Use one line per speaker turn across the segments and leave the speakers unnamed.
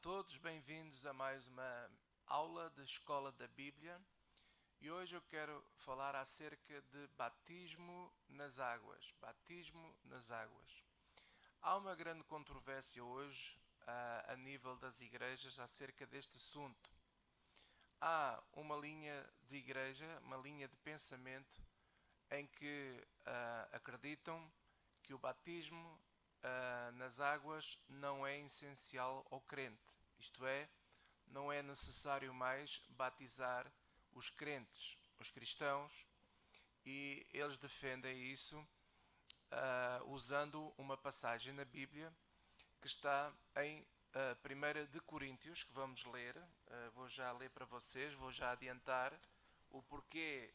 todos, bem-vindos a mais uma aula da Escola da Bíblia e hoje eu quero falar acerca de batismo nas águas. Batismo nas águas. Há uma grande controvérsia hoje a nível das igrejas acerca deste assunto. Há uma linha de igreja, uma linha de pensamento em que acreditam que o batismo nas águas não é essencial ao crente, isto é, não é necessário mais batizar os crentes, os cristãos, e eles defendem isso usando uma passagem na Bíblia que está em 1 de Coríntios, que vamos ler. Vou já ler para vocês, vou já adiantar o porquê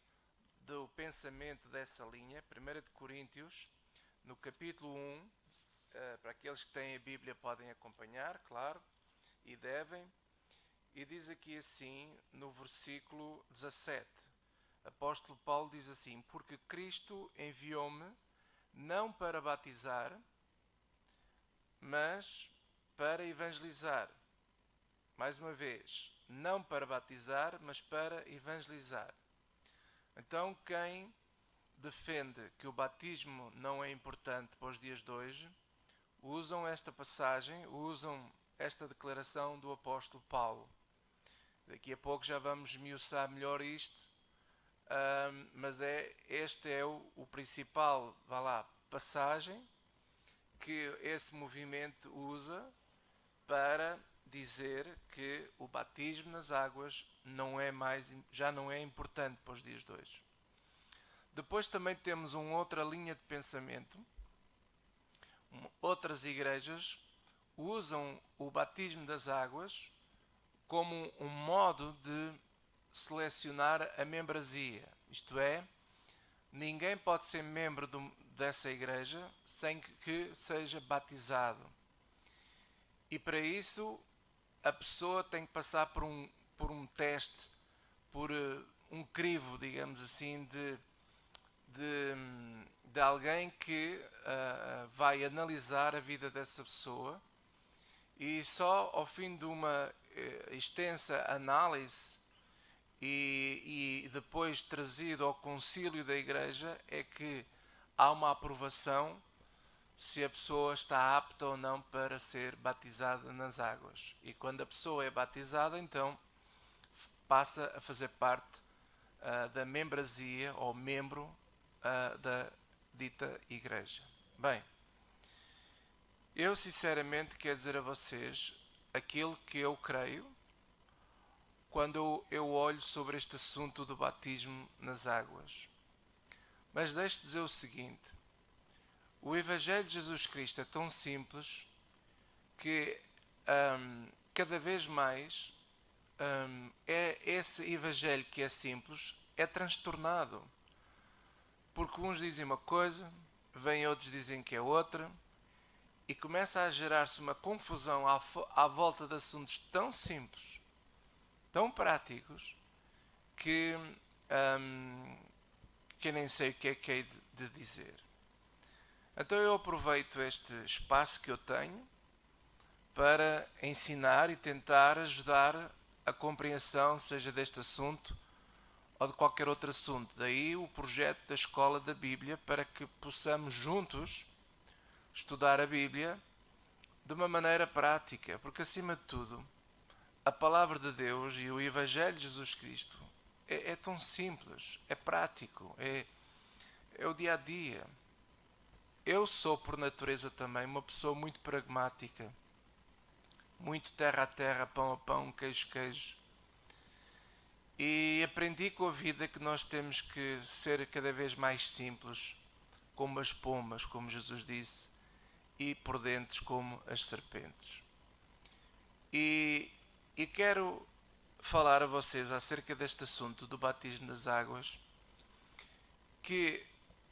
do pensamento dessa linha. 1 de Coríntios, no capítulo 1, para aqueles que têm a Bíblia podem acompanhar, claro, e devem. E diz aqui assim, no versículo 17, apóstolo Paulo diz assim: porque Cristo enviou-me não para batizar, mas para evangelizar. Mais uma vez, não para batizar, mas para evangelizar. Então, quem defende que o batismo não é importante para os dias de hoje, usam esta passagem, usam esta declaração do apóstolo Paulo. Daqui a pouco já vamos esmiuçar melhor isto, mas este é o principal, passagem que esse movimento usa para dizer que o batismo nas águas já não é importante para os dias de hoje. Depois também temos uma outra linha de pensamento. Outras igrejas usam o batismo das águas como um modo de selecionar a membresia. Isto é, ninguém pode ser membro dessa igreja sem que seja batizado. E para isso, a pessoa tem que passar por um teste, por um crivo, digamos assim, de alguém que vai analisar a vida dessa pessoa, e só ao fim de uma extensa análise e depois trazido ao concílio da igreja é que há uma aprovação se a pessoa está apta ou não para ser batizada nas águas. E quando a pessoa é batizada, então passa a fazer parte da membresia ou membro da dita igreja. Bem, eu sinceramente quero dizer a vocês aquilo que eu creio quando eu olho sobre este assunto do batismo nas águas. Mas deixe dizer o seguinte: o Evangelho de Jesus Cristo é tão simples que cada vez mais é esse Evangelho que é simples é transtornado. Porque uns dizem uma coisa, vêm outros dizem que é outra, e começa a gerar-se uma confusão à volta de assuntos tão simples, tão práticos, que eu nem sei o que hei de dizer. Então eu aproveito este espaço que eu tenho para ensinar e tentar ajudar a compreensão, seja deste assunto ou de qualquer outro assunto. Daí o projeto da Escola da Bíblia, para que possamos juntos estudar a Bíblia de uma maneira prática, porque acima de tudo a Palavra de Deus e o Evangelho de Jesus Cristo é tão simples, é prático, é o dia a dia. Eu sou por natureza também uma pessoa muito pragmática, muito terra a terra, pão a pão, queijo a queijo. E aprendi com a vida que nós temos que ser cada vez mais simples, como as pombas, como Jesus disse, e prudentes como as serpentes. E quero falar a vocês acerca deste assunto do batismo nas águas, que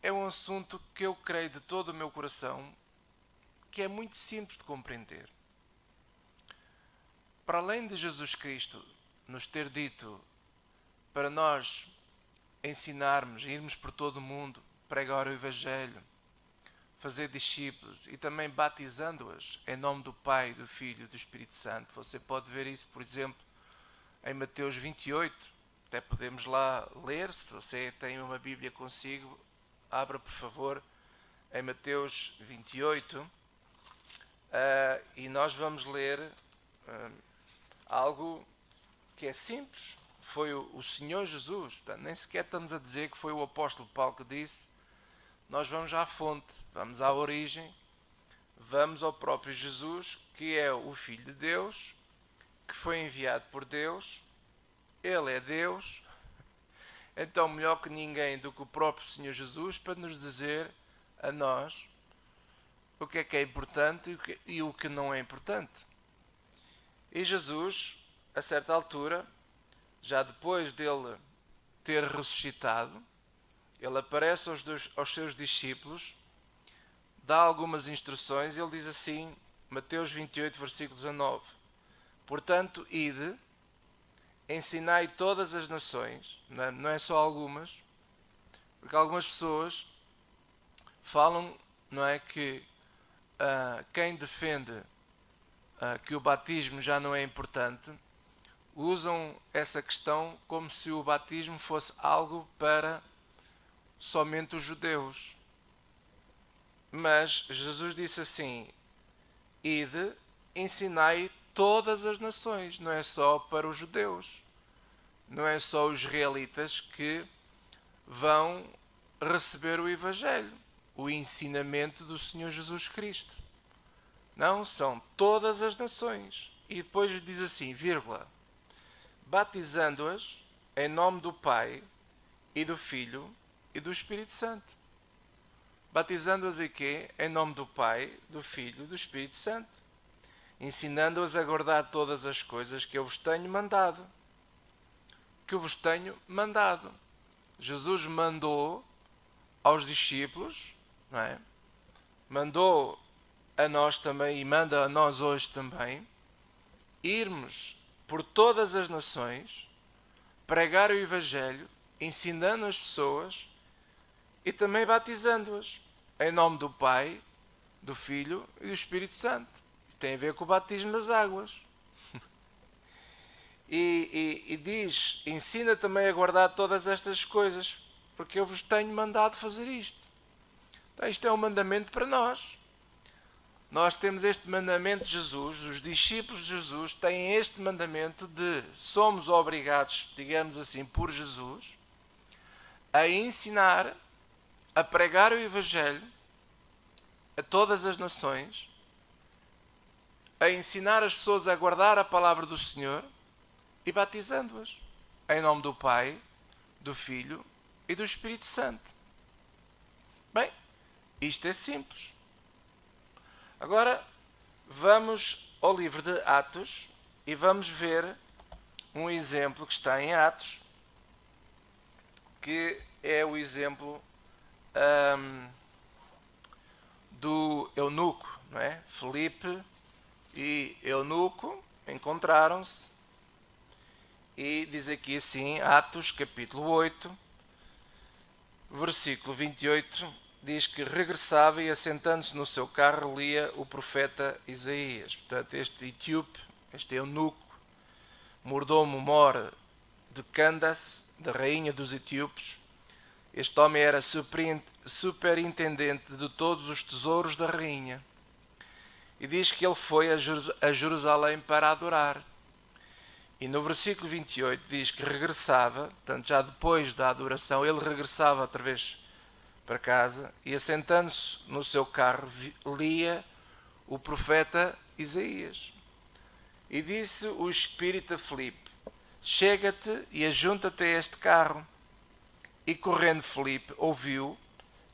é um assunto que eu creio de todo o meu coração que é muito simples de compreender. Para além de Jesus Cristo nos ter dito para nós ensinarmos, irmos por todo o mundo, pregar o Evangelho, fazer discípulos e também batizando-os em nome do Pai, do Filho e do Espírito Santo. Você pode ver isso, por exemplo, em Mateus 28. Até podemos lá ler, se você tem uma Bíblia consigo, abra por favor em Mateus 28 e nós vamos ler algo que é simples. Foi o Senhor Jesus, portanto, nem sequer estamos a dizer que foi o apóstolo Paulo que disse. Nós vamos à fonte, vamos à origem, vamos ao próprio Jesus, que é o Filho de Deus, que foi enviado por Deus. Ele é Deus, então melhor que ninguém do que o próprio Senhor Jesus para nos dizer a nós o que é importante e o que não é importante. E Jesus, a certa altura, já depois dele ter ressuscitado, ele aparece aos seus discípulos, dá algumas instruções, ele diz assim, Mateus 28, versículo 19: Portanto, ide, ensinai todas as nações, não é só algumas, porque algumas pessoas falam, não é, que quem defende que o batismo já não é importante, usam essa questão como se o batismo fosse algo para somente os judeus. Mas Jesus disse assim, ide, ensinai todas as nações, não é só para os judeus, não é só os israelitas que vão receber o Evangelho, o ensinamento do Senhor Jesus Cristo. Não, são todas as nações. E depois diz assim, vírgula, batizando-as em nome do Pai e do Filho e do Espírito Santo. Batizando-as em quê? Em nome do Pai, do Filho e do Espírito Santo. Ensinando-as a guardar todas as coisas que eu vos tenho mandado. Que eu vos tenho mandado. Jesus mandou aos discípulos, não é? Mandou a nós também e manda a nós hoje também irmos por todas as nações, pregar o Evangelho, ensinando as pessoas e também batizando-as em nome do Pai, do Filho e do Espírito Santo. Tem a ver com o batismo das águas. E diz, ensina também a guardar todas estas coisas, porque eu vos tenho mandado fazer isto. Então, isto é um mandamento para nós. Nós temos este mandamento de Jesus, os discípulos de Jesus têm este mandamento de somos obrigados, digamos assim, por Jesus, a ensinar, a pregar o Evangelho a todas as nações, a ensinar as pessoas a guardar a palavra do Senhor e batizando-as em nome do Pai, do Filho e do Espírito Santo. Bem, isto é simples. Agora vamos ao livro de Atos e vamos ver um exemplo que está em Atos, que é o exemplo do eunuco, não é? Filipe e eunuco encontraram-se e diz aqui assim, Atos capítulo 8, versículo 28, diz que regressava e assentando-se no seu carro lia o profeta Isaías. Portanto, este etíope, este eunuco, mordomo-mor de Candace, da rainha dos etíopes, este homem era superintendente de todos os tesouros da rainha. E diz que ele foi a Jerusalém para adorar. E no versículo 28 diz que regressava, portanto já depois da adoração, ele regressava outra vez para casa e assentando-se no seu carro lia o profeta Isaías. E disse o Espírito a Filipe, chega-te e ajunta-te a este carro. E correndo Filipe ouviu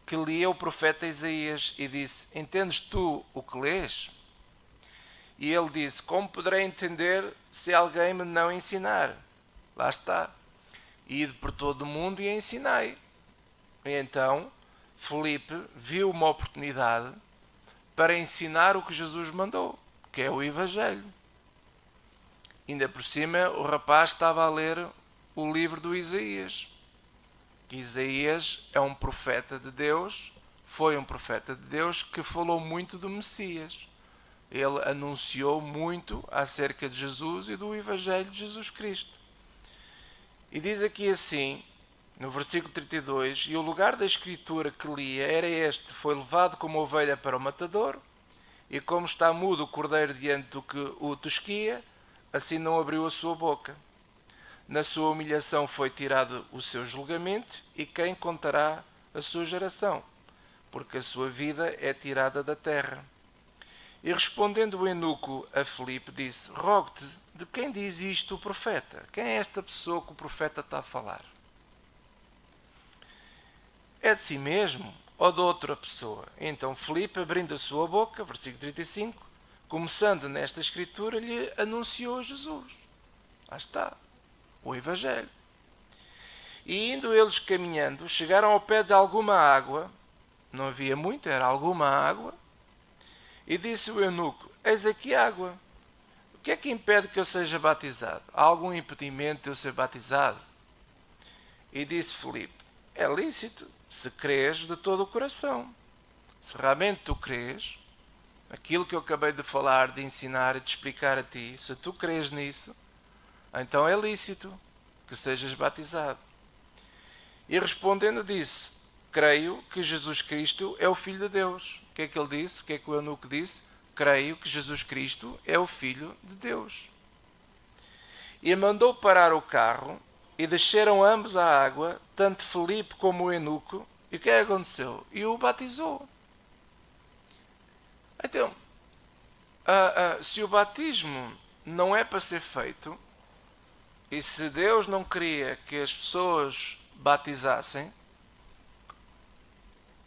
que lia o profeta Isaías e disse, entendes tu o que lês? E ele disse, como poderei entender se alguém me não ensinar? Lá está. Ide por todo o mundo e ensinai. E então, Filipe viu uma oportunidade para ensinar o que Jesus mandou, que é o Evangelho. Ainda por cima, o rapaz estava a ler o livro do Isaías. Isaías é um profeta de Deus foi um profeta de Deus que falou muito do Messias. Ele anunciou muito acerca de Jesus e do Evangelho de Jesus Cristo. E diz aqui assim, no versículo 32, e o lugar da escritura que lia era este: foi levado como ovelha para o matador, e como está mudo o cordeiro diante do que o tosquia, assim não abriu a sua boca. Na sua humilhação foi tirado o seu julgamento, e quem contará a sua geração? Porque a sua vida é tirada da terra. E respondendo o eunuco a Filipe, disse: rogo-te, de quem diz isto o profeta? Quem é esta pessoa que o profeta está a falar? É de si mesmo ou de outra pessoa? Então Filipe, abrindo a sua boca, versículo 35, começando nesta escritura, lhe anunciou Jesus. Lá está, o Evangelho. E indo eles caminhando, chegaram ao pé de alguma água, não havia muito, era alguma água, e disse o eunuco: eis aqui água. O que é que impede que eu seja batizado? Há algum impedimento de eu ser batizado? E disse Filipe: é lícito, se crês de todo o coração. Se realmente tu crês, aquilo que eu acabei de falar, de ensinar e de explicar a ti, se tu crês nisso, então é lícito que sejas batizado. E respondendo disse: creio que Jesus Cristo é o Filho de Deus. O que é que ele disse? O que é que o eunuco disse? Creio que Jesus Cristo é o Filho de Deus. E mandou parar o carro, e desceram ambos à água, tanto Filipe como o eunuco. E o que é que aconteceu? E o batizou. Então, se o batismo não é para ser feito, e se Deus não queria que as pessoas batizassem,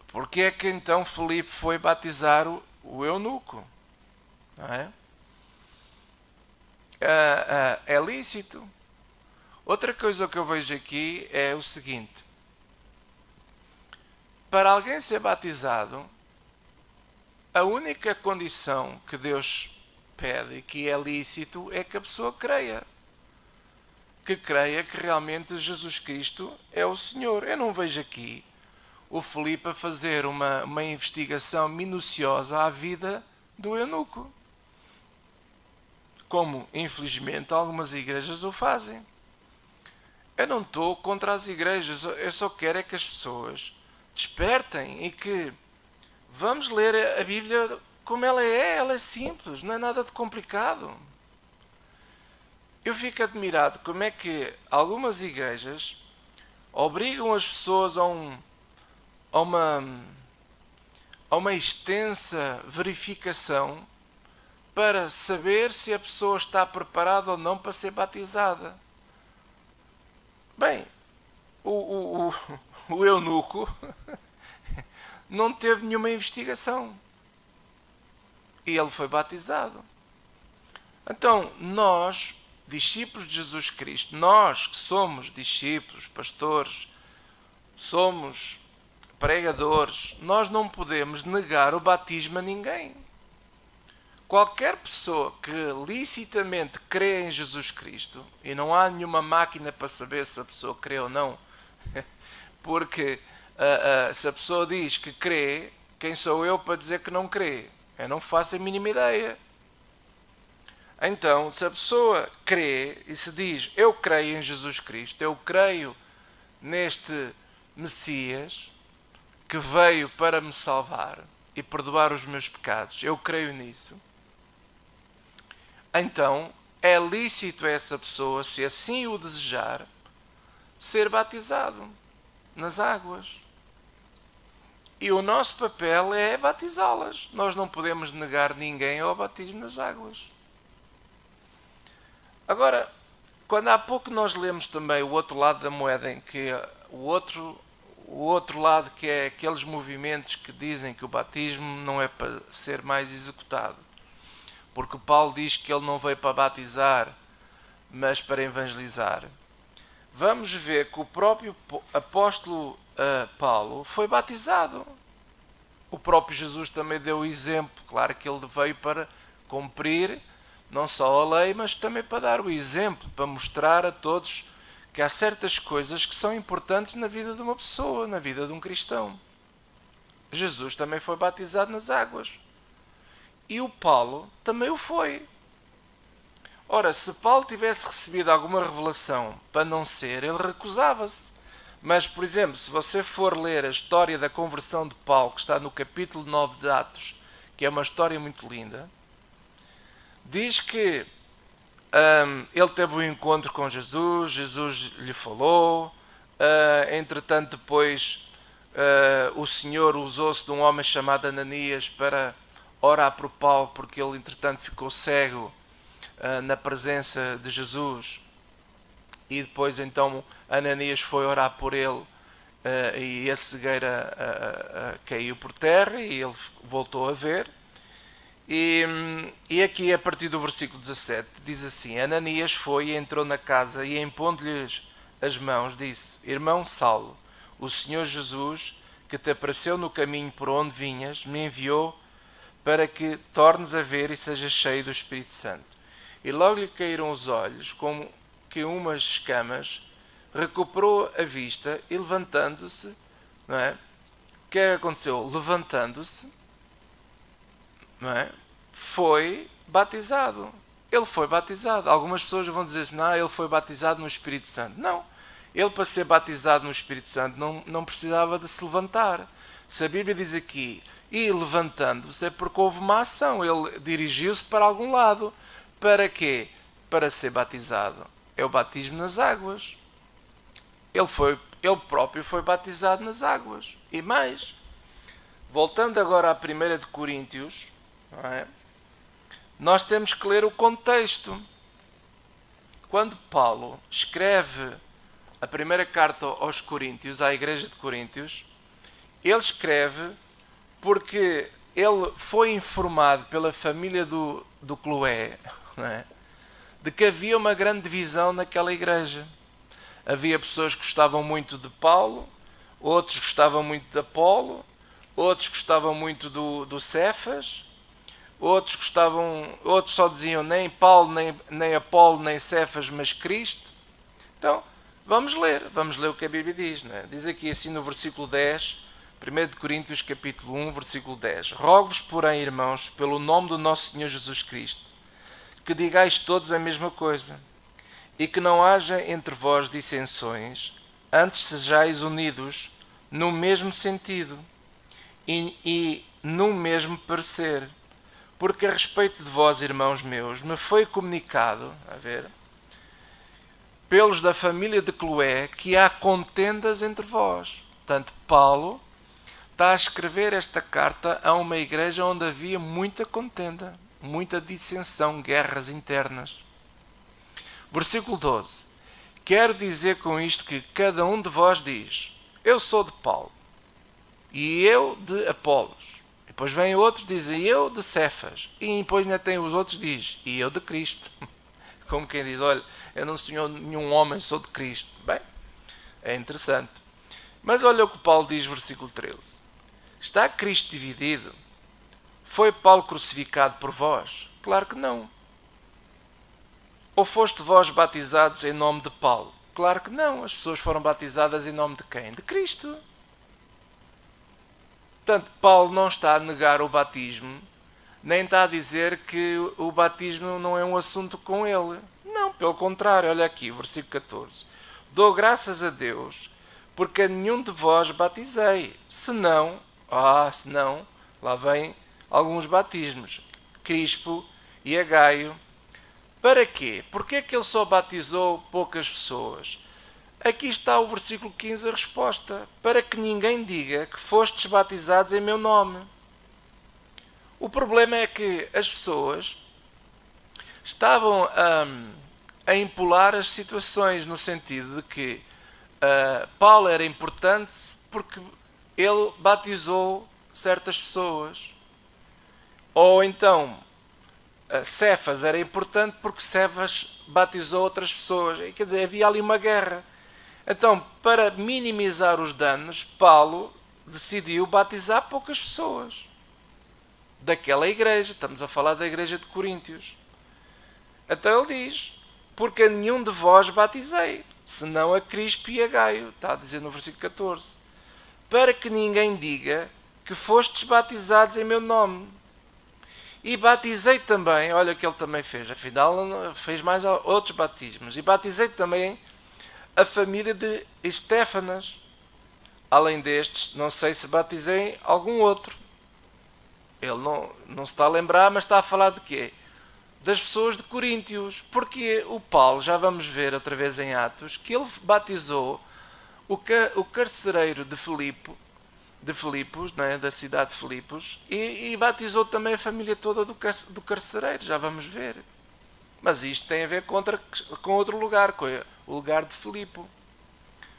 porque é que então Filipe foi batizar o eunuco? Não é? É lícito. Outra coisa que eu vejo aqui é o seguinte: para alguém ser batizado, a única condição que Deus pede, que é lícito, é que a pessoa creia. Que creia que realmente Jesus Cristo é o Senhor. Eu não vejo aqui o Filipe a fazer uma investigação minuciosa à vida do eunuco, como infelizmente algumas igrejas o fazem. Eu não estou contra as igrejas, eu só quero é que as pessoas despertem e que vamos ler a Bíblia como ela é simples, não é nada de complicado. Eu fico admirado como é que algumas igrejas obrigam as pessoas a uma extensa verificação para saber se a pessoa está preparada ou não para ser batizada. Bem, o eunuco não teve nenhuma investigação e ele foi batizado. Então, nós, discípulos de Jesus Cristo, nós que somos discípulos, pastores, somos pregadores, nós não podemos negar o batismo a ninguém. Qualquer pessoa que licitamente crê em Jesus Cristo, e não há nenhuma máquina para saber se a pessoa crê ou não, porque se a pessoa diz que crê, quem sou eu para dizer que não crê? Eu não faço a mínima ideia. Então, se a pessoa crê e se diz: eu creio em Jesus Cristo, eu creio neste Messias que veio para me salvar e perdoar os meus pecados, eu creio nisso, então é lícito a essa pessoa, se assim o desejar, ser batizado nas águas. E o nosso papel é batizá-las. Nós não podemos negar ninguém ao batismo nas águas. Agora, quando há pouco nós lemos também o outro lado da moeda, em que o outro lado, que é aqueles movimentos que dizem que o batismo não é para ser mais executado, porque Paulo diz que ele não veio para batizar, mas para evangelizar. Vamos ver que o próprio apóstolo Paulo foi batizado. O próprio Jesus também deu o exemplo. Claro que ele veio para cumprir não só a lei, mas também para dar o exemplo, para mostrar a todos que há certas coisas que são importantes na vida de uma pessoa, na vida de um cristão. Jesus também foi batizado nas águas. E o Paulo também o foi. Ora, se Paulo tivesse recebido alguma revelação para não ser, ele recusava-se. Mas, por exemplo, se você for ler a história da conversão de Paulo, que está no capítulo 9 de Atos, que é uma história muito linda, diz que ele teve um encontro com Jesus, Jesus lhe falou, entretanto depois o Senhor usou-se de um homem chamado Ananias para orar por Paulo, porque ele entretanto ficou cego na presença de Jesus, e depois então Ananias foi orar por ele e a cegueira caiu por terra e ele voltou a ver. E aqui, a partir do versículo 17, diz assim: Ananias foi e entrou na casa e, impondo-lhes as mãos, disse: Irmão Saulo, o Senhor Jesus, que te apareceu no caminho por onde vinhas, me enviou para que tornes a ver e sejas cheio do Espírito Santo. E logo lhe caíram os olhos, como que umas escamas, recuperou a vista e levantando-se, não é? O que é que aconteceu? Levantando-se, não é? Foi batizado. Ele foi batizado. Algumas pessoas vão dizer assim: não, ele foi batizado no Espírito Santo. Não. Ele, para ser batizado no Espírito Santo, não precisava de se levantar. Se a Bíblia diz aqui, e levantando-se, é porque houve uma ação. Ele dirigiu-se para algum lado. Para quê? Para ser batizado. É o batismo nas águas. Ele próprio foi batizado nas águas. E mais, voltando agora à 1 de Coríntios, não é? Nós temos que ler o contexto. Quando Paulo escreve a primeira carta aos Coríntios, à igreja de Coríntios, ele escreve porque ele foi informado pela família do Cloé, não é? De que havia uma grande divisão naquela igreja. Havia pessoas que gostavam muito de Paulo, outros gostavam muito de Apolo, outros gostavam muito do Cefas, outros só diziam nem Paulo, nem Apolo, nem Cefas, mas Cristo. Então, vamos ler o que a Bíblia diz, não é? Diz aqui assim no versículo 10, 1 de Coríntios capítulo 1, versículo 10. Rogo-vos, porém, irmãos, pelo nome do nosso Senhor Jesus Cristo, que digais todos a mesma coisa, e que não haja entre vós dissensões, antes sejais unidos no mesmo sentido e no mesmo parecer. Porque a respeito de vós, irmãos meus, me foi comunicado, pelos da família de Cloé, que há contendas entre vós. Portanto, Paulo está a escrever esta carta a uma igreja onde havia muita contenda, muita dissensão, guerras internas. Versículo 12. Quero dizer com isto que cada um de vós diz: eu sou de Paulo, e eu de Apolos. E depois vêm outros que dizem: eu de Cefas. E depois ainda tem os outros que dizem: e eu de Cristo. Como quem diz: olha, eu não sou nenhum homem, sou de Cristo. Bem, é interessante. Mas olha o que Paulo diz, versículo 13. Está Cristo dividido? Foi Paulo crucificado por vós? Claro que não. Ou foste vós batizados em nome de Paulo? Claro que não. As pessoas foram batizadas em nome de quem? De Cristo. Portanto, Paulo não está a negar o batismo, nem está a dizer que o batismo não é um assunto com ele. Não, pelo contrário. Olha aqui, versículo 14. Dou graças a Deus, porque a nenhum de vós batizei. Senão, lá vem alguns batismos. Crispo e a Gaio. Para quê? Porque é que ele só batizou poucas pessoas? Aqui está o versículo 15, a resposta. Para que ninguém diga que fostes batizados em meu nome. O problema é que as pessoas estavam a empolar as situações, no sentido de que Paulo era importante porque ele batizou certas pessoas. Ou então Cefas era importante porque Cefas batizou outras pessoas. E, quer dizer, havia ali uma guerra. Então, para minimizar os danos, Paulo decidiu batizar poucas pessoas daquela igreja. Estamos a falar da igreja de Coríntios. Então ele diz: porque a nenhum de vós batizei, senão a Crispo e a Gaio. Está a dizer no versículo 14. Para que ninguém diga que fostes batizados em meu nome. E batizei também, olha o que ele também fez, afinal fez mais outros batismos. E batizei também a família de Estéfanas. Além destes, não sei se batizei algum outro. Ele não se está a lembrar, mas está a falar de quê? Das pessoas de Coríntios. Porque o Paulo, já vamos ver outra vez em Atos, que ele batizou o carcereiro de Filipos, não é? Da cidade de Filipos, e batizou também a família toda do carcereiro, já vamos ver. Mas isto tem a ver com outro lugar, com o lugar de Filipe.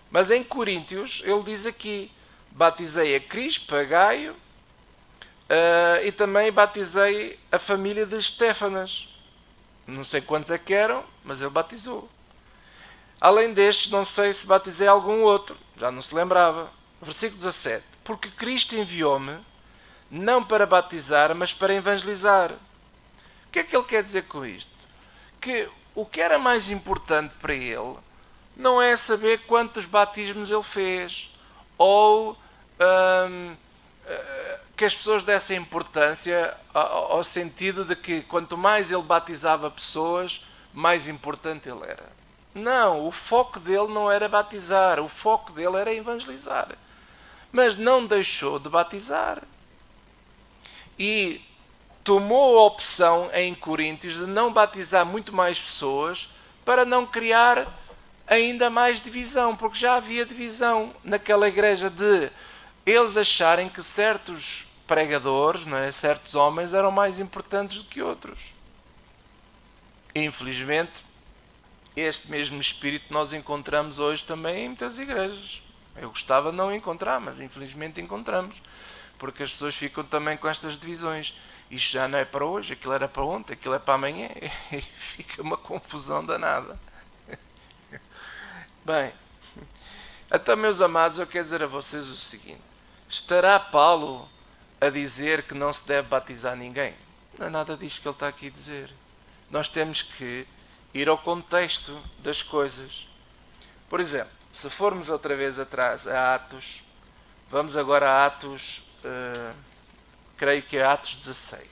Mas em Coríntios, ele diz aqui, batizei a Crispo, a Gaio, e também batizei a família de Estéfanas. Não sei quantos é que eram, mas ele batizou. Além destes, não sei se batizei algum outro, já não se lembrava. Versículo 17. Porque Cristo enviou-me, não para batizar, mas para evangelizar. O que é que ele quer dizer com isto? Que o que era mais importante para ele não é saber quantos batismos ele fez, ou que as pessoas dessem importância ao sentido de que quanto mais ele batizava pessoas, mais importante ele era. Não, o foco dele não era batizar, o foco dele era evangelizar. Mas não deixou de batizar. E tomou a opção em Coríntios de não batizar muito mais pessoas para não criar ainda mais divisão, porque já havia divisão naquela igreja de eles acharem que certos pregadores, não é, certos homens eram mais importantes do que outros. E, infelizmente, este mesmo espírito nós encontramos hoje também em muitas igrejas. Eu gostava de não encontrar, mas infelizmente encontramos. Porque as pessoas ficam também com estas divisões. Isto já não é para hoje, aquilo era para ontem, aquilo é para amanhã. E fica uma confusão danada. Bem, então, meus amados, eu quero dizer a vocês o seguinte. Estará Paulo a dizer que não se deve batizar ninguém? Não é nada disto que ele está aqui a dizer. Nós temos que ir ao contexto das coisas. Por exemplo, se formos outra vez atrás a Atos, vamos agora a Atos, creio que é Atos 16.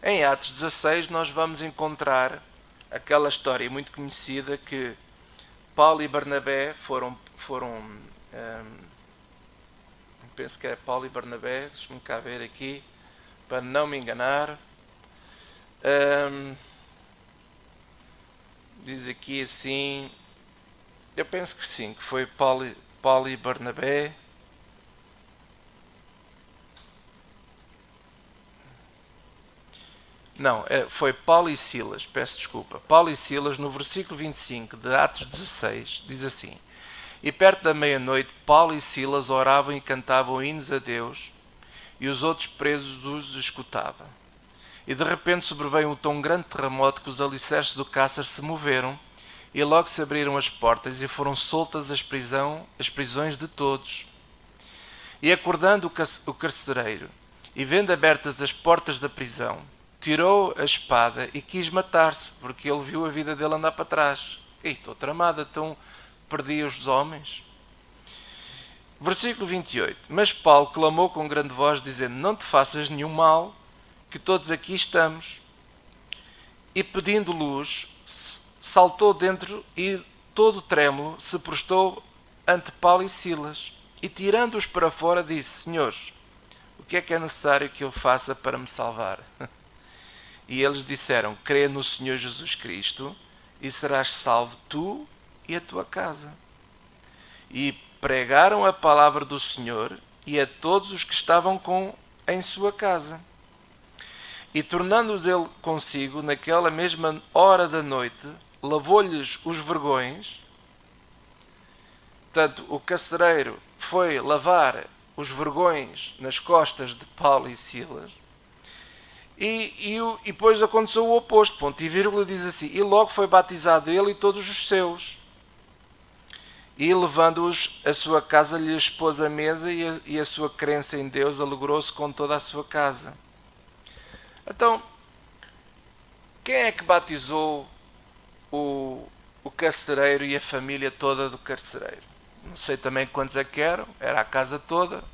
Em Atos 16 nós vamos encontrar aquela história muito conhecida que Paulo e Barnabé foram penso que é Paulo e Barnabé, deixa-me cá ver aqui, para não me enganar. Diz aqui assim, eu penso que sim, que foi Paulo e Barnabé. Não, foi Paulo e Silas, peço desculpa. Paulo e Silas, no versículo 25 de Atos 16, diz assim: E perto da meia-noite, Paulo e Silas oravam e cantavam hinos a Deus, e os outros presos os escutavam. E de repente sobreveio um tão grande terremoto que os alicerces do cárcere se moveram, e logo se abriram as portas e foram soltas as prisões de todos. E acordando o carcereiro, e vendo abertas as portas da prisão, tirou a espada e quis matar-se, porque ele viu a vida dele andar para trás. Ei, estou tramado, então perdi os homens. Versículo 28. Mas Paulo clamou com grande voz, dizendo: Não te faças nenhum mal, que todos aqui estamos. E pedindo luz, saltou dentro e, todo trêmulo, se prostou ante Paulo e Silas. E tirando-os para fora, disse: Senhores, o que é necessário que eu faça para me salvar? E eles disseram: Crê no Senhor Jesus Cristo e serás salvo tu e a tua casa. E pregaram a palavra do Senhor e a todos os que estavam em sua casa. E tornando-os ele consigo, naquela mesma hora da noite, lavou-lhes os vergões. Portanto, o carcereiro foi lavar os vergões nas costas de Paulo e Silas. E depois aconteceu o oposto, ponto e vírgula, diz assim: E logo foi batizado ele e todos os seus. E levando-os à sua casa, lhes expôs a mesa, e a sua crença em Deus alegrou-se com toda a sua casa. Então, quem é que batizou o carcereiro e a família toda do carcereiro? Não sei também quantos é que eram, era a casa toda.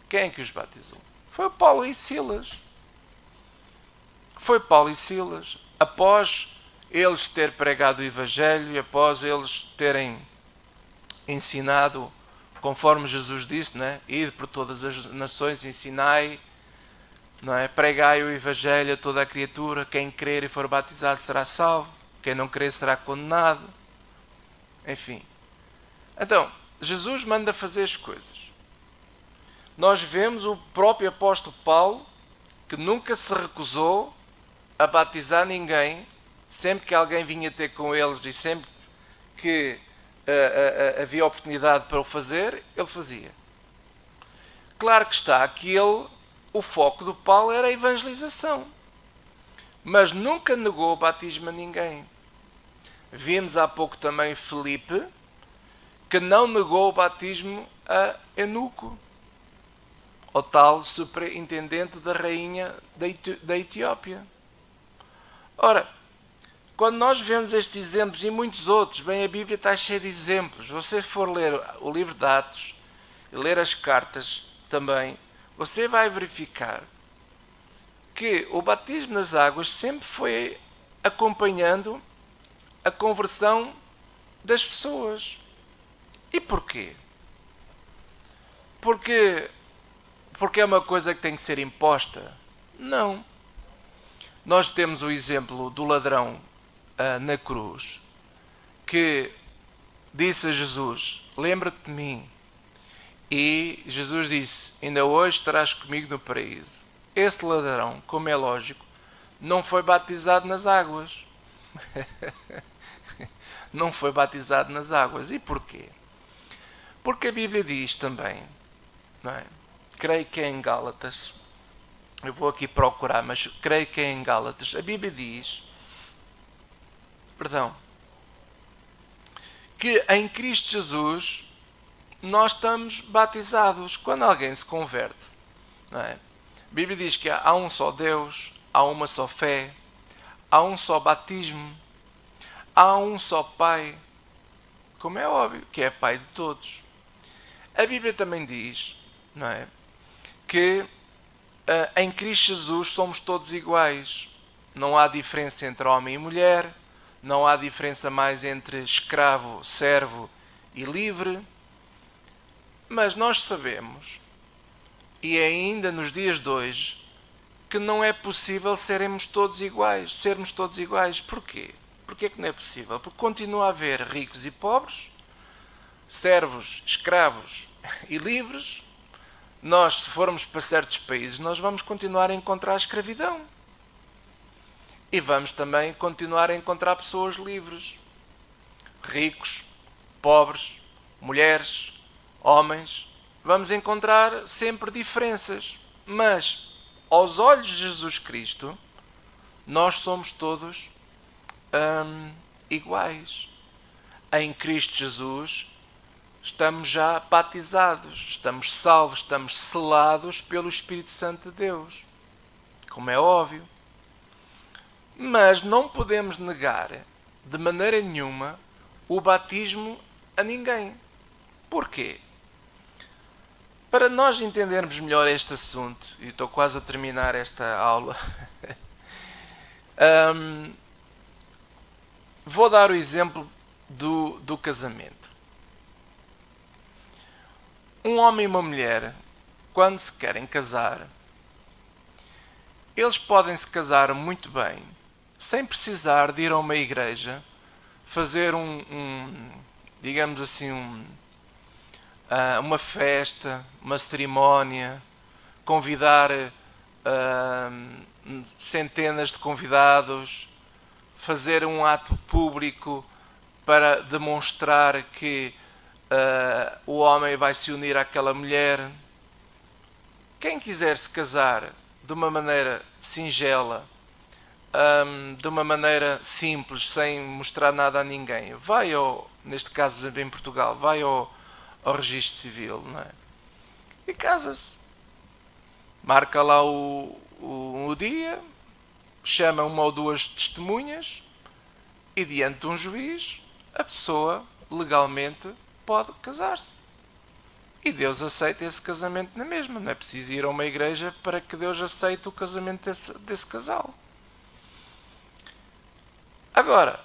Quem é que os batizou? Foi Paulo e Silas. Foi Paulo e Silas. Após eles terem pregado o Evangelho e após eles terem ensinado, conforme Jesus disse, não é? Ide por todas as nações, ensinai, não é? Pregai o Evangelho a toda a criatura. Quem crer e for batizado será salvo. Quem não crer será condenado. Enfim. Então, Jesus manda fazer as coisas. Nós vemos o próprio apóstolo Paulo, que nunca se recusou a batizar ninguém, sempre que alguém vinha ter com eles e sempre que havia oportunidade para o fazer, ele fazia. Claro que está que o foco do Paulo era a evangelização, mas nunca negou o batismo a ninguém. Vimos há pouco também Filipe, que não negou o batismo a Eunuco, o tal superintendente da rainha da Etiópia. Ora, quando nós vemos estes exemplos e muitos outros, bem, a Bíblia está cheia de exemplos. Se você for ler o livro de Atos e ler as cartas também, você vai verificar que o batismo nas águas sempre foi acompanhando a conversão das pessoas. E porquê? Porque é uma coisa que tem que ser imposta? Não. Nós temos o exemplo do ladrão na cruz, que disse a Jesus: lembra-te de mim. E Jesus disse: ainda hoje estarás comigo no paraíso. Esse ladrão, como é lógico, não foi batizado nas águas. Não foi batizado nas águas. E porquê? Porque a Bíblia diz também, não é? Creio que é em Gálatas, eu vou aqui procurar, mas creio que é em Gálatas, a Bíblia diz, que em Cristo Jesus nós estamos batizados quando alguém se converte, não é? A Bíblia diz que há um só Deus, há uma só fé, há um só batismo, há um só Pai, como é óbvio, que é Pai de todos. A Bíblia também diz, não é, que em Cristo Jesus somos todos iguais. Não há diferença entre homem e mulher, não há diferença mais entre escravo, servo e livre. Mas nós sabemos, e ainda nos dias de hoje, que não é possível sermos todos iguais. Porquê? Porquê que não é possível? Porque continua a haver ricos e pobres, servos, escravos e livres. Nós, se formos para certos países, nós vamos continuar a encontrar a escravidão. E vamos também continuar a encontrar pessoas livres. Ricos, pobres, mulheres, homens. Vamos encontrar sempre diferenças. Mas, aos olhos de Jesus Cristo, nós somos todos iguais. Em Cristo Jesus, estamos já batizados, estamos salvos, estamos selados pelo Espírito Santo de Deus, como é óbvio. Mas não podemos negar, de maneira nenhuma, o batismo a ninguém. Porquê? Para nós entendermos melhor este assunto, e estou quase a terminar esta aula, vou dar o exemplo do casamento. Um homem e uma mulher, quando se querem casar, eles podem se casar muito bem, sem precisar de ir a uma igreja, fazer digamos assim, uma festa, uma cerimónia, convidar centenas de convidados, fazer um ato público para demonstrar que o homem vai se unir àquela mulher. Quem quiser se casar de uma maneira singela, de uma maneira simples, sem mostrar nada a ninguém, vai neste caso, por exemplo, em Portugal, vai ao registro civil, não é? E casa-se. Marca lá o dia, chama uma ou duas testemunhas e diante de um juiz, a pessoa legalmente pode casar-se. E Deus aceita esse casamento na mesma. Não é preciso ir a uma igreja para que Deus aceite o casamento desse casal. Agora,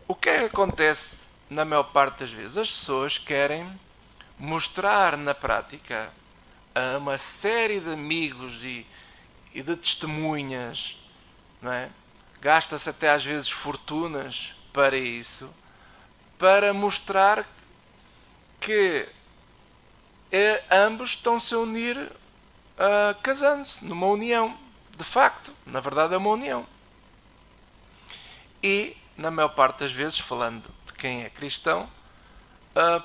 o que é que acontece na maior parte das vezes? As pessoas querem mostrar na prática a uma série de amigos e de testemunhas, não é? Gasta-se até às vezes fortunas para isso, para mostrar que ambos estão-se a unir, casando-se numa união. De facto, na verdade é uma união. E, na maior parte das vezes, falando de quem é cristão,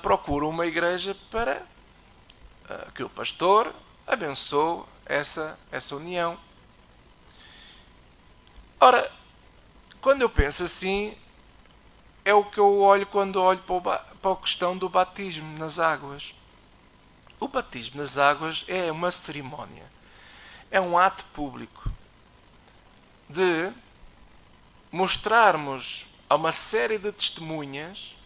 procura uma igreja para que o pastor abençoe essa união. Ora, quando eu penso assim, é o que eu olho quando olho para a questão do batismo nas águas. O batismo nas águas é uma cerimónia, é um ato público de mostrarmos a uma série de testemunhas,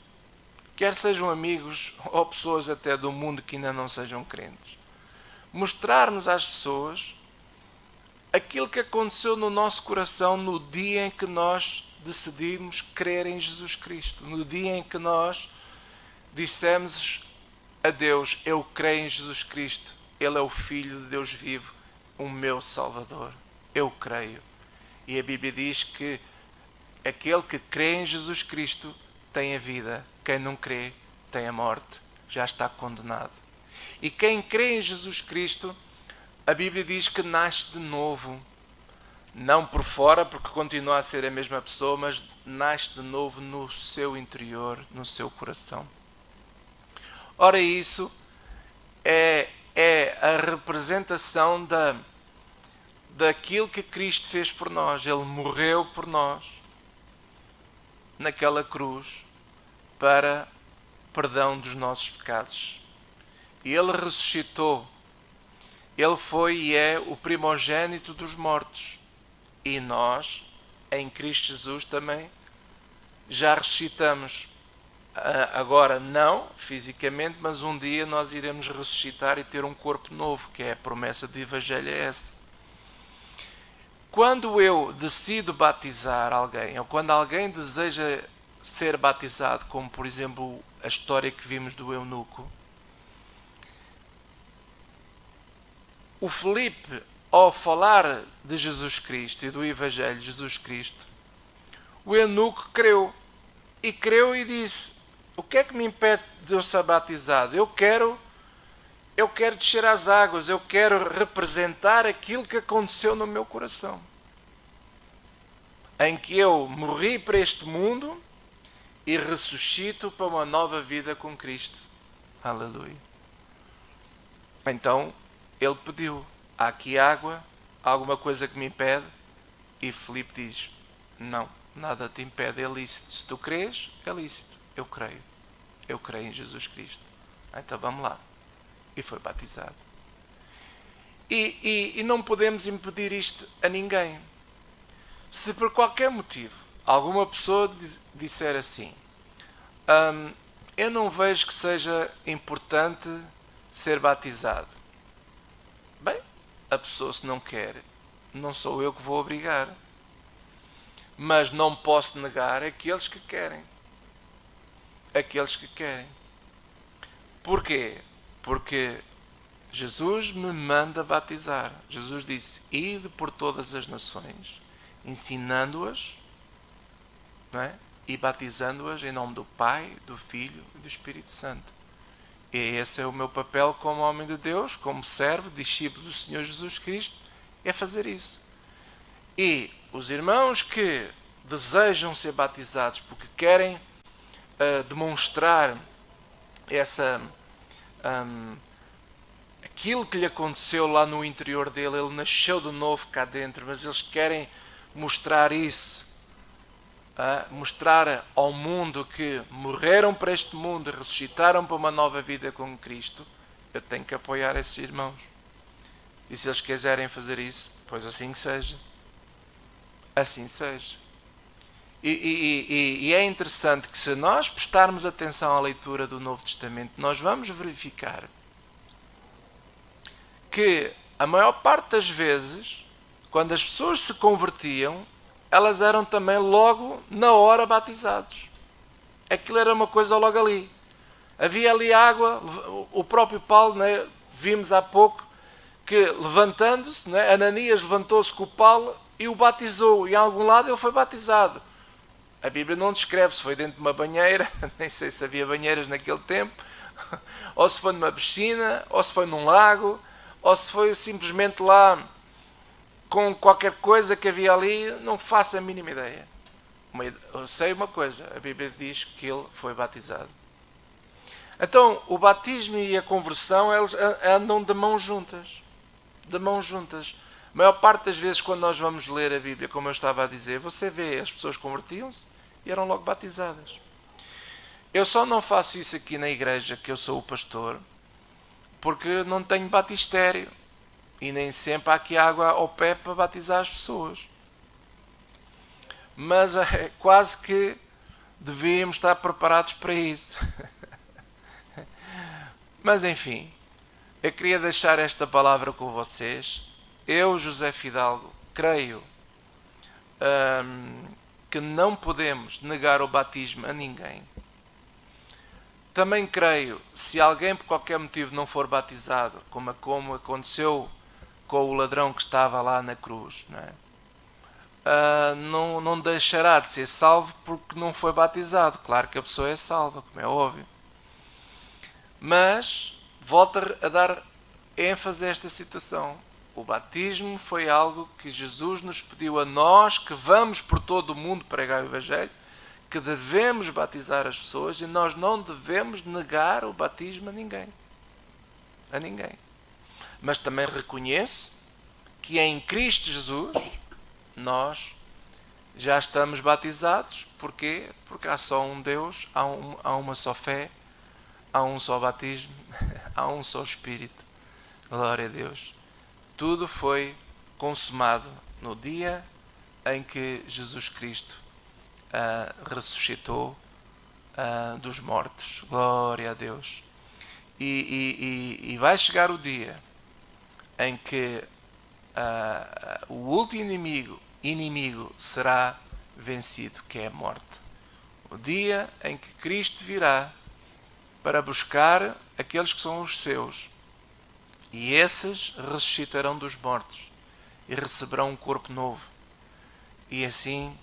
quer sejam amigos ou pessoas até do mundo que ainda não sejam crentes, mostrarmos às pessoas aquilo que aconteceu no nosso coração no dia em que nós decidimos crer em Jesus Cristo, no dia em que nós dissemos a Deus: eu creio em Jesus Cristo, Ele é o Filho de Deus vivo, o meu Salvador, eu creio. E a Bíblia diz que aquele que crê em Jesus Cristo tem a vida, quem não crê tem a morte, já está condenado. E quem crê em Jesus Cristo, a Bíblia diz que nasce de novo, não por fora, porque continua a ser a mesma pessoa, mas nasce de novo no seu interior, no seu coração. Ora, isso é a representação daquilo que Cristo fez por nós. Ele morreu por nós naquela cruz para perdão dos nossos pecados. E Ele ressuscitou. Ele foi e é o primogênito dos mortos. E nós, em Cristo Jesus, também já ressuscitamos. Agora não fisicamente, mas um dia nós iremos ressuscitar e ter um corpo novo, que é a promessa do Evangelho é essa. Quando eu decido batizar alguém, ou quando alguém deseja ser batizado, como por exemplo a história que vimos do eunuco, o Filipe, ao falar de Jesus Cristo e do Evangelho de Jesus Cristo, o eunuco creu e disse: o que é que me impede de eu ser batizado? Eu quero descer às águas, eu quero representar aquilo que aconteceu no meu coração, em que eu morri para este mundo e ressuscito para uma nova vida com Cristo. Aleluia. Então ele pediu: há aqui água, alguma coisa que me impede? E Filipe diz: não, nada te impede, é lícito. Se tu crês, é lícito. Eu creio em Jesus Cristo. Então vamos lá. E foi batizado. E não podemos impedir isto a ninguém. Se por qualquer motivo alguma pessoa disser assim: eu não vejo que seja importante ser batizado. Bem, a pessoa, se não quer, não sou eu que vou obrigar. Mas não posso negar aqueles que querem. Aqueles que querem. Porquê? Porque Jesus me manda batizar. Jesus disse: ide por todas as nações, ensinando-as, não é? E batizando-as em nome do Pai, do Filho e do Espírito Santo. E esse é o meu papel como homem de Deus, como servo, discípulo do Senhor Jesus Cristo, é fazer isso. E os irmãos que desejam ser batizados porque querem demonstrar aquilo que lhe aconteceu lá no interior dele, ele nasceu de novo cá dentro, mas eles querem mostrar isso, mostrar ao mundo que morreram para este mundo e ressuscitaram para uma nova vida com Cristo. Eu tenho que apoiar esses irmãos. E se eles quiserem fazer isso, pois assim que seja. Assim seja. E é interessante que, se nós prestarmos atenção à leitura do Novo Testamento, nós vamos verificar que a maior parte das vezes, quando as pessoas se convertiam, elas eram também logo na hora batizados. Aquilo era uma coisa logo ali. Havia ali água, o próprio Paulo, né, vimos há pouco, que levantando-se, né, Ananias levantou-se com o Paulo e o batizou, e em algum lado ele foi batizado. A Bíblia não descreve se foi dentro de uma banheira, nem sei se havia banheiras naquele tempo, ou se foi numa piscina, ou se foi num lago, ou se foi simplesmente lá com qualquer coisa que havia ali, não faço a mínima ideia. Eu sei uma coisa, a Bíblia diz que ele foi batizado. Então, o batismo e a conversão, eles andam de mãos juntas. De mãos juntas. A maior parte das vezes, quando nós vamos ler a Bíblia, como eu estava a dizer, você vê, as pessoas convertiam-se e eram logo batizadas. Eu só não faço isso aqui na igreja, que eu sou o pastor, porque não tenho batistério. E nem sempre há aqui água ao pé para batizar as pessoas. Mas é quase que devíamos estar preparados para isso. Mas enfim, eu queria deixar esta palavra com vocês. Eu, José Fidalgo, creio que não podemos negar o batismo a ninguém. Também creio, se alguém por qualquer motivo não for batizado, como aconteceu com o ladrão que estava lá na cruz, não deixará de ser salvo porque não foi batizado. Claro que a pessoa é salva, como é óbvio. Mas volto a dar ênfase a esta situação. O batismo foi algo que Jesus nos pediu a nós, que vamos por todo o mundo pregar o Evangelho, que devemos batizar as pessoas, e nós não devemos negar o batismo a ninguém. A ninguém. Mas também reconheço que em Cristo Jesus nós já estamos batizados. Porquê? Porque há só um Deus, há uma só fé, há um só batismo, há um só Espírito. Glória a Deus. Tudo foi consumado no dia em que Jesus Cristo ressuscitou dos mortos. Glória a Deus. E vai chegar o dia em que o último inimigo será vencido, que é a morte. O dia em que Cristo virá para buscar aqueles que são os seus, e esses ressuscitarão dos mortos e receberão um corpo novo, e assim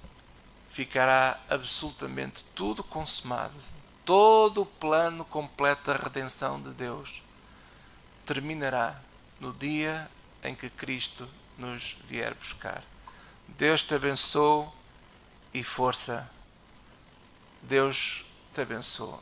ficará absolutamente tudo consumado. Todo o plano completo da redenção de Deus terminará no dia em que Cristo nos vier buscar. Deus te abençoe e força. Deus te abençoe.